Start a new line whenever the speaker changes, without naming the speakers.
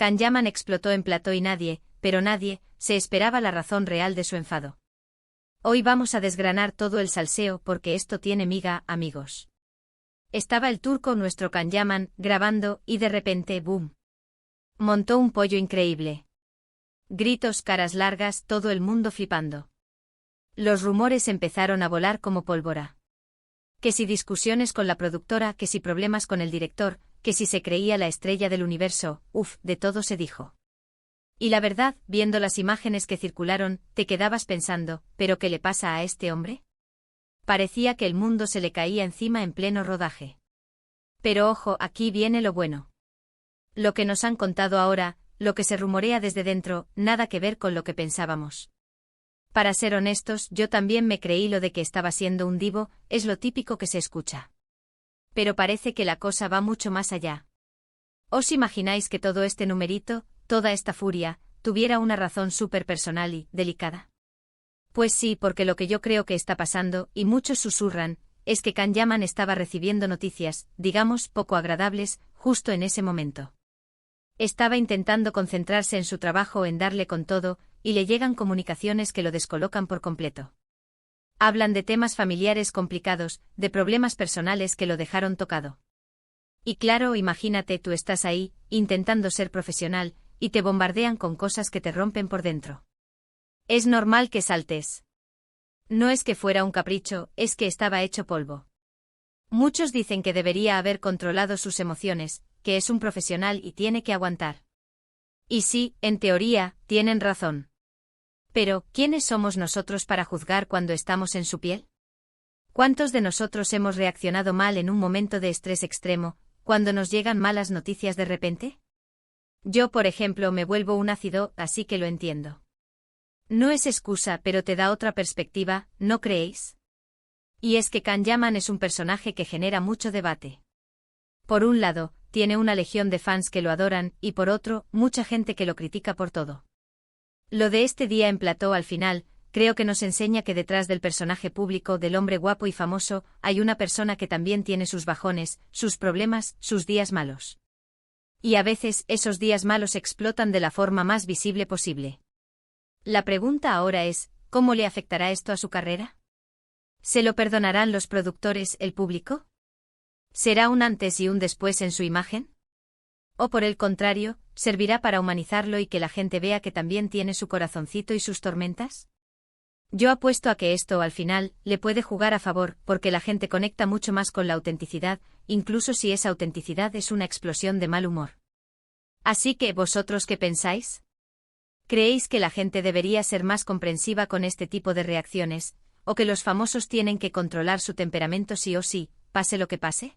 Can Yaman explotó en plató y pero nadie, se esperaba la razón real de su enfado. Hoy vamos a desgranar todo el salseo porque esto tiene miga, amigos. Estaba el turco nuestro Can Yaman grabando y de repente, ¡boom! Montó un pollo increíble. Gritos, caras largas, todo el mundo flipando. Los rumores empezaron a volar como pólvora. Que si discusiones con la productora, que si problemas con el director, que si se creía la estrella del universo, de todo se dijo. Y la verdad, viendo las imágenes que circularon, te quedabas pensando, ¿pero qué le pasa a este hombre? Parecía que el mundo se le caía encima en pleno rodaje. Pero ojo, aquí viene lo bueno. Lo que nos han contado ahora, lo que se rumorea desde dentro, nada que ver con lo que pensábamos. Para ser honestos, yo también me creí lo de que estaba siendo un divo, es lo típico que se escucha. Pero parece que la cosa va mucho más allá. ¿Os imagináis que todo este numerito, toda esta furia, tuviera una razón súper personal y delicada? Pues sí, porque lo que yo creo que está pasando, y muchos susurran, es que Can Yaman estaba recibiendo noticias, digamos, poco agradables, justo en ese momento. Estaba intentando concentrarse en su trabajo en darle con todo, y le llegan comunicaciones que lo descolocan por completo. Hablan de temas familiares complicados, de problemas personales que lo dejaron tocado. Y claro, imagínate, tú estás ahí, intentando ser profesional, y te bombardean con cosas que te rompen por dentro. Es normal que saltes. No es que fuera un capricho, es que estaba hecho polvo. Muchos dicen que debería haber controlado sus emociones, que es un profesional y tiene que aguantar. Y sí, en teoría, tienen razón. Pero, ¿quiénes somos nosotros para juzgar cuando estamos en su piel? ¿Cuántos de nosotros hemos reaccionado mal en un momento de estrés extremo, cuando nos llegan malas noticias de repente? Yo, por ejemplo, me vuelvo un ácido, así que lo entiendo. No es excusa, pero te da otra perspectiva, ¿no creéis? Y es que Can Yaman es un personaje que genera mucho debate. Por un lado, tiene una legión de fans que lo adoran, y por otro, mucha gente que lo critica por todo. Lo de este día en plató al final, creo que nos enseña que detrás del personaje público, del hombre guapo y famoso, hay una persona que también tiene sus bajones, sus problemas, sus días malos. Y a veces, esos días malos explotan de la forma más visible posible. La pregunta ahora es, ¿cómo le afectará esto a su carrera? ¿Se lo perdonarán los productores, el público? ¿Será un antes y un después en su imagen? ¿O por el contrario, servirá para humanizarlo y que la gente vea que también tiene su corazoncito y sus tormentas? Yo apuesto a que esto, al final, le puede jugar a favor, porque la gente conecta mucho más con la autenticidad, incluso si esa autenticidad es una explosión de mal humor. Así que, ¿vosotros qué pensáis? ¿Creéis que la gente debería ser más comprensiva con este tipo de reacciones, o que los famosos tienen que controlar su temperamento sí o sí, pase lo que pase?